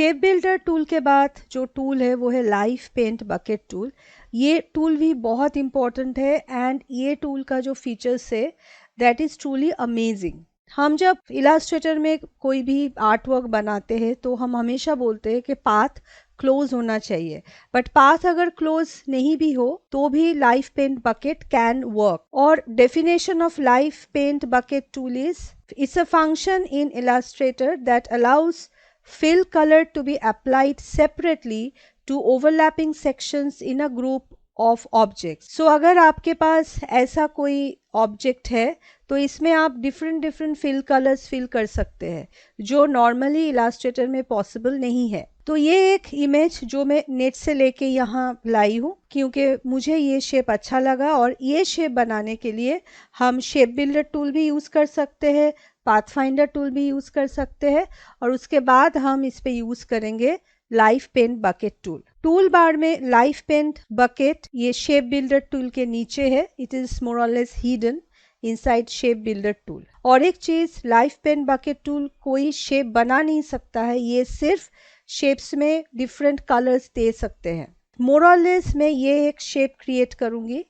Shape builder tool के बाद जो टूल है वो है लाइफ पेंट बकेट टूल। ये टूल भी बहुत इम्पॉर्टेंट है एंड ये टूल का जो फीचर्स है दैट इज़ ट्रूली अमेजिंग। हम जब इलास्ट्रेटर में कोई भी आर्ट वर्क बनाते हैं तो हम हमेशा बोलते हैं कि पाथ क्लोज होना चाहिए, बट पाथ अगर क्लोज नहीं भी हो तो भी live paint bucket can work. और definition of live paint bucket tool is it's a function in Illustrator that allows fill color to be applied separately to overlapping sections in a group of objects. So अगर आपके पास ऐसा कोई object है तो इसमें आप different fill colours fill कर सकते हैं जो नॉर्मली इलास्ट्रेटर में पॉसिबल नहीं है। तो ये एक इमेज जो मैं नेट से लेके यहाँ लाई हूँ क्योंकि मुझे ये शेप अच्छा लगा, और ये शेप बनाने के लिए हम शेप बिल्डर टूल भी यूज़ कर सकते हैं, पाथफाइंडर टूल भी यूज़ कर सकते हैं, और उसके बाद हम इस पे यूज़ करेंगे live paint bucket tool. Tool bar में लाइफ पेंट बकेट ये शेप बिल्डर टूल के नीचे है, it is more or less hidden inside shape builder tool. और एक चीज़, लाइफ पेंट बकेट टूल कोई शेप बना नहीं सकता है, ये सिर्फ शेप्स में डिफरेंट कलर्स दे सकते हैं। मोर और लेस मैं ये एक शेप क्रिएट करूँगी,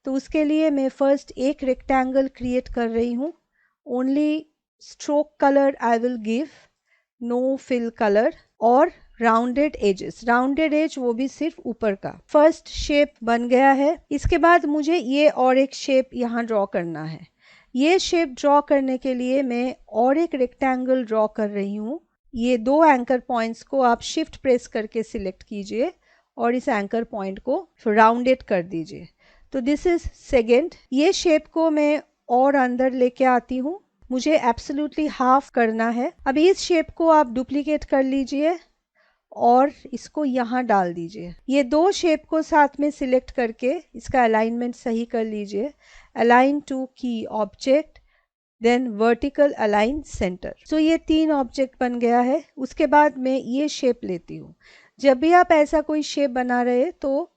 तो उसके लिए मैं फर्स्ट एक रेक्टेंगल क्रिएट कर रही हूँ। Only stroke colour I will give, no fill colour, और राउंडेड एजेस, राउंडेड एज वो भी सिर्फ ऊपर का। फर्स्ट शेप बन गया है। इसके बाद मुझे ये और एक शेप यहाँ ड्रॉ करना है। ये शेप ड्रॉ करने के लिए मैं और एक रेक्टेंगल ड्रॉ कर रही हूँ। ये दो एंकर पॉइंट्स को आप शिफ्ट प्रेस करके सिलेक्ट कीजिए और इस एंकर पॉइंट को राउंडेड कर दीजिए। तो दिस इज सेकेंड। ये शेप को मैं और अंदर लेके आती हूँ, मुझे एब्सोल्युटली हाफ करना है। अभी इस शेप को आप डुप्लीकेट कर लीजिए और इसको यहाँ डाल दीजिए। ये दो शेप को साथ में सिलेक्ट करके इसका अलाइनमेंट सही कर लीजिए। Align to key object, then vertical align centre. सो ये तीन ऑब्जेक्ट बन गया है। उसके बाद मैं ये शेप लेती हूँ। जब भी आप ऐसा कोई शेप बना रहे तो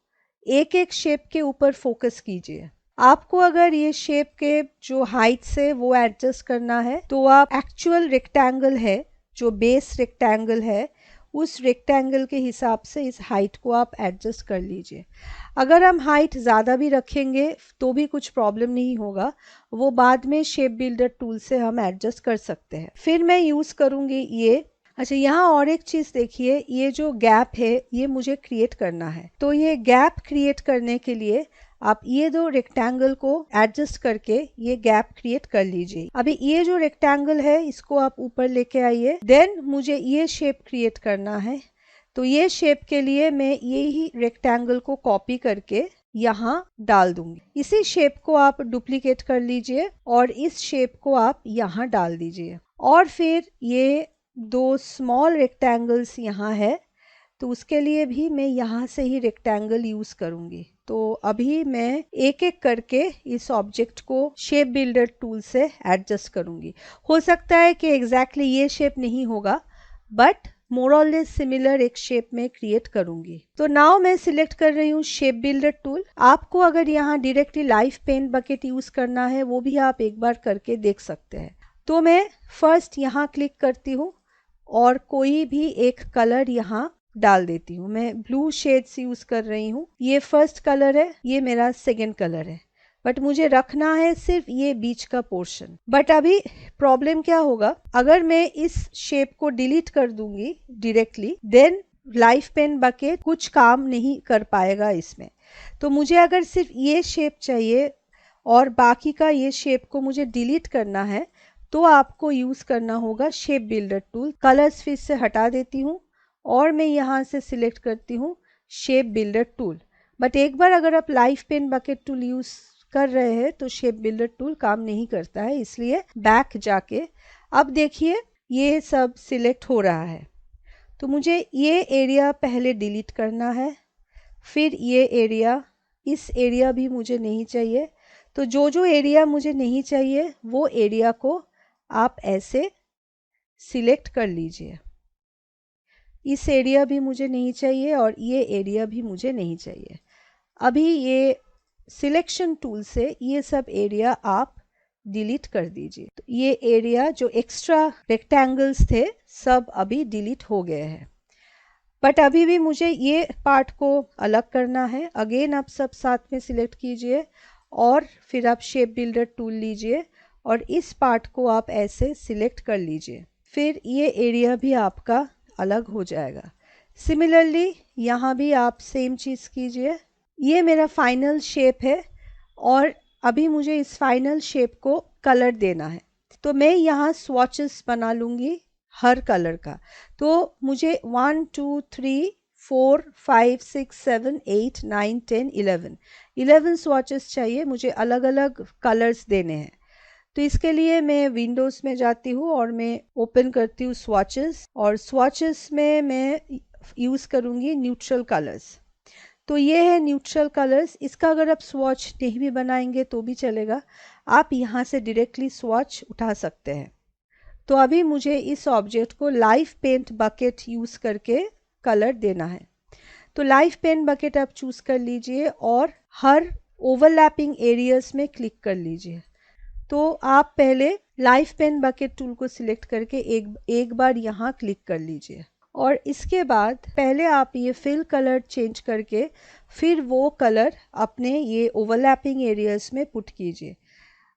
एक एक शेप के ऊपर फोकस कीजिए। आपको अगर ये शेप के जो हाइट से वो एडजस्ट करना है तो आप एक्चुअल रेक्टेंगल है, जो बेस रेक्टेंगल है, उस रेक्टेंगल के हिसाब से इस हाइट को आप एडजस्ट कर लीजिए। अगर हम हाइट ज़्यादा भी रखेंगे तो भी कुछ प्रॉब्लम नहीं होगा, वो बाद में शेप बिल्डर टूल से हम एडजस्ट कर सकते हैं। फिर मैं यूज़ करूँगी ये। अच्छा, यहाँ और एक चीज़ देखिए, ये जो गैप है ये मुझे क्रिएट करना है। तो ये गैप क्रिएट करने के लिए आप ये दो रेक्टेंगल को एडजस्ट करके ये गैप क्रिएट कर लीजिए। अभी ये जो रेक्टेंगल है इसको आप ऊपर लेके आइए। देन मुझे ये शेप क्रिएट करना है, तो ये शेप के लिए मैं ये ही रेक्टेंगल को कॉपी करके यहाँ डाल दूंगी। इसी शेप को आप डुप्लीकेट कर लीजिए और इस शेप को आप यहाँ डाल दीजिए। और फिर ये दो स्मॉल रेक्टेंगल्स यहाँ है, तो उसके लिए भी मैं यहाँ से ही रेक्टेंगल यूज़ करूँगी। तो अभी मैं एक एक करके इस ऑब्जेक्ट को शेप बिल्डर टूल से एडजस्ट करूँगी। हो सकता है कि एग्जैक्टली ये शेप नहीं होगा, but more or less similar एक शेप में क्रिएट करूँगी। तो नाउ मैं सिलेक्ट कर रही हूँ शेप बिल्डर टूल। आपको अगर यहाँ directly live paint bucket use करना है वो भी आप एक बार करके देख सकते हैं। तो मैं फर्स्ट यहाँ क्लिक करती हूँ और कोई भी एक कलर यहाँ डाल देती हूँ। मैं ब्लू शेड्स यूज़ कर रही हूँ। ये फर्स्ट कलर है, ये मेरा सेकेंड कलर है, बट मुझे रखना है सिर्फ ये बीच का पोर्शन। बट अभी प्रॉब्लम क्या होगा, अगर मैं इस शेप को डिलीट कर दूंगी directly, then live paint bucket कुछ काम नहीं कर पाएगा इसमें। तो मुझे अगर सिर्फ ये शेप चाहिए और बाकी का ये शेप को मुझे डिलीट करना है तो आपको यूज़ करना होगा शेप बिल्डर टूल। कलर्स फिर से हटा देती हूँ और मैं यहाँ से सिलेक्ट करती हूँ शेप बिल्डर टूल। बट एक बार अगर आप live paint bucket tool use कर रहे हैं तो शेप बिल्डर टूल काम नहीं करता है, इसलिए बैक जाके अब देखिए ये सब सिलेक्ट हो रहा है। तो मुझे ये एरिया पहले डिलीट करना है, फिर ये एरिया, इस एरिया भी मुझे नहीं चाहिए। तो जो जो एरिया मुझे नहीं चाहिए वो एरिया को आप ऐसे सिलेक्ट कर लीजिए। इस एरिया भी मुझे नहीं चाहिए और ये एरिया भी मुझे नहीं चाहिए। अभी ये सिलेक्शन टूल से ये सब एरिया आप डिलीट कर दीजिए। तो ये एरिया जो एक्स्ट्रा रेक्टेंगल्स थे सब अभी डिलीट हो गए हैं। बट अभी भी मुझे ये पार्ट को अलग करना है। अगेन आप सब साथ में सिलेक्ट कीजिए और फिर आप शेप बिल्डर टूल लीजिए और इस पार्ट को आप ऐसे सिलेक्ट कर लीजिए। फिर ये एरिया भी आपका अलग हो जाएगा। सिमिलरली यहाँ भी आप सेम चीज़ कीजिए। ये मेरा फाइनल शेप है और अभी मुझे इस फाइनल शेप को कलर देना है, तो मैं यहाँ स्वॉचेस बना लूँगी हर कलर का। तो मुझे 1 2 3 4 5 6 7 8 9 10 11 स्वॉचेस चाहिए, मुझे अलग अलग कलर्स देने हैं। तो इसके लिए मैं विंडोज़ में जाती हूँ और मैं ओपन करती हूँ स्वॉचेस, और स्वॉचेस में मैं यूज़ करूँगी न्यूट्रल कलर्स। तो ये है न्यूट्रल कलर्स। इसका अगर आप स्वॉच नहीं भी बनाएंगे तो भी चलेगा, आप यहाँ से डायरेक्टली स्वॉच उठा सकते हैं। तो अभी मुझे इस ऑब्जेक्ट को लाइव पेंट बकेट यूज़ करके कलर देना है। तो लाइव पेंट बकेट आप चूज़ कर लीजिए और हर ओवरलैपिंग एरियाज में क्लिक कर लीजिए। तो आप पहले लाइव पेन बकेट टूल को सिलेक्ट करके एक बार यहाँ क्लिक कर लीजिए और इसके बाद पहले आप ये फिल कलर चेंज करके फिर वो कलर अपने ये ओवरलैपिंग एरियाज में पुट कीजिए।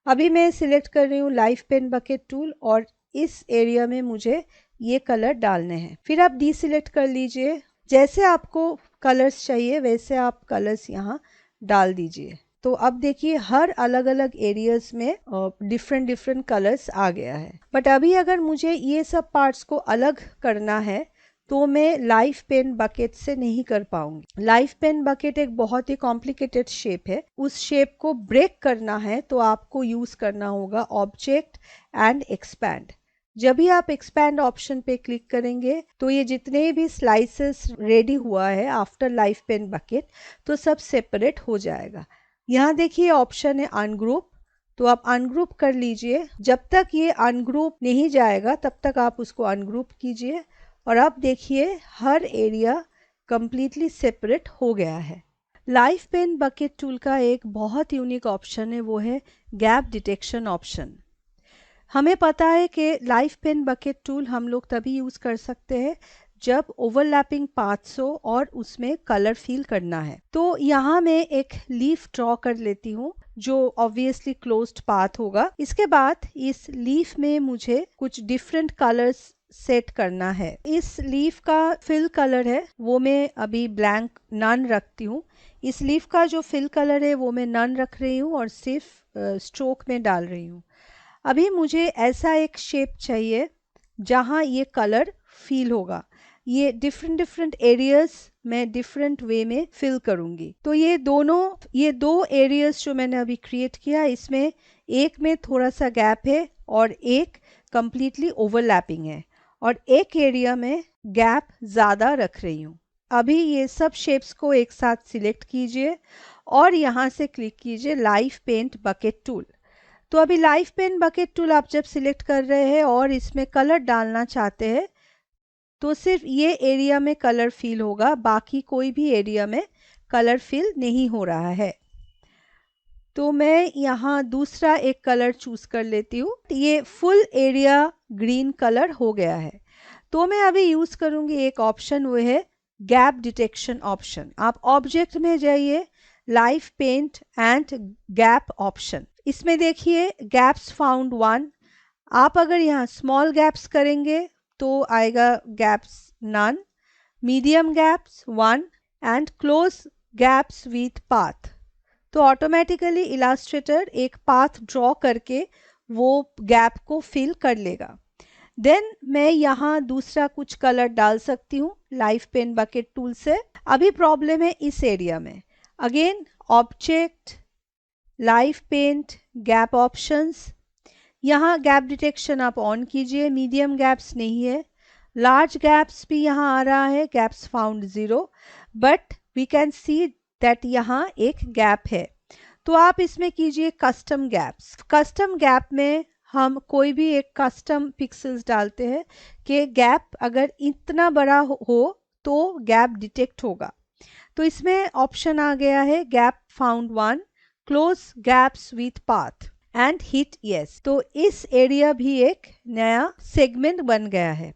अभी मैं सिलेक्ट कर रही हूँ लाइव पेन बकेट टूल और इस एरिया में मुझे ये कलर डालने हैं। फिर आप डीसिलेक्ट कर लीजिए, जैसे आपको कलर्स चाहिए वैसे आप कलर्स यहाँ डाल दीजिए। तो अब देखिए हर अलग अलग एरियाज में डिफरेंट कलर्स आ गया है। बट अभी अगर मुझे ये सब पार्ट्स को अलग करना है तो मैं लाइव पेन बकेट से नहीं कर पाऊंगी। लाइव पेन बकेट एक बहुत ही कॉम्प्लिकेटेड शेप है, उस शेप को ब्रेक करना है तो आपको यूज करना होगा ऑब्जेक्ट एंड एक्सपैंड। जब भी आप एक्सपैंड ऑप्शन पे क्लिक करेंगे तो ये जितने भी स्लाइसेस रेडी हुआ है आफ्टर लाइव पेन बकेट तो सब सेपरेट हो जाएगा। यहाँ देखिए ऑप्शन है अनग्रुप, तो आप अनग्रुप कर लीजिए। जब तक ये अनग्रुप नहीं जाएगा तब तक आप उसको अनग्रुप कीजिए और अब देखिए हर एरिया कंप्लीटली सेपरेट हो गया है। लाइव पेन बकेट टूल का एक बहुत यूनिक ऑप्शन है, वो है गैप डिटेक्शन ऑप्शन। हमें पता है कि लाइव पेन बकेट टूल हम लोग तभी यूज़ कर सकते हैं जब ओवरलैपिंग पार्ट्स हो और उसमें कलर फिल करना है। तो यहाँ मैं एक लीफ ड्रॉ कर लेती हूँ जो ऑब्वियसली क्लोज्ड पाथ होगा। इसके बाद इस लीफ में मुझे कुछ डिफरेंट कलर्स सेट करना है। इस लीफ का फिल कलर है वो मैं अभी ब्लैंक नन रखती हूँ। इस लीफ का जो फिल कलर है वो मैं नन रख रही हूँ और सिर्फ स्ट्रोक में डाल रही हूँ। अभी मुझे ऐसा एक शेप चाहिए जहाँ ये कलर फील होगा। ये डिफरेंट एरियाज मैं डिफरेंट वे में फिल करूँगी। तो ये दो एरियाज जो मैंने अभी क्रिएट किया, इसमें एक में थोड़ा सा गैप है और एक कंप्लीटली ओवरलैपिंग है और एक एरिया में गैप ज़्यादा रख रही हूँ। अभी ये सब शेप्स को एक साथ सिलेक्ट कीजिए और यहाँ से क्लिक कीजिए लाइव पेंट बकेट टूल। तो अभी लाइव पेन बकेट टूल आप जब सिलेक्ट कर रहे हैं और इसमें कलर डालना चाहते हैं तो सिर्फ ये एरिया में कलर फिल होगा, बाकी कोई भी एरिया में कलर फिल नहीं हो रहा है। तो मैं यहाँ दूसरा एक कलर चूज कर लेती हूँ। ये फुल एरिया ग्रीन कलर हो गया है। तो मैं अभी यूज करूँगी एक ऑप्शन, वो है गैप डिटेक्शन ऑप्शन। आप ऑब्जेक्ट में जाइए, live paint and gap option, इसमें देखिए गैप्स फाउंड 1। आप अगर यहाँ स्मॉल गैप्स करेंगे तो आएगा gaps none, medium gaps 1 and close gaps with path. तो ऑटोमेटिकली इलास्ट्रेटर एक पाथ ड्रॉ करके वो गैप को फिल कर लेगा। देन मैं यहाँ दूसरा कुछ कलर डाल सकती हूँ लाइव पेन बकेट टूल से। अभी प्रॉब्लम है इस एरिया में। Again object, live paint, gap options, यहाँ गैप डिटेक्शन आप ऑन कीजिए, मीडियम गैप्स नहीं है। लार्ज गैप्स भी यहाँ आ रहा है, gaps found 0, but we can see that यहाँ एक गैप है। तो आप इसमें कीजिए कस्टम गैप्स। कस्टम गैप में हम कोई भी एक कस्टम पिक्सेल्स डालते हैं कि गैप अगर इतना बड़ा हो तो गैप डिटेक्ट होगा। तो इसमें ऑप्शन आ गया है gap found 1, close gaps with path and hit yes. तो इस एरिया भी एक नया सेगमेंट बन गया है।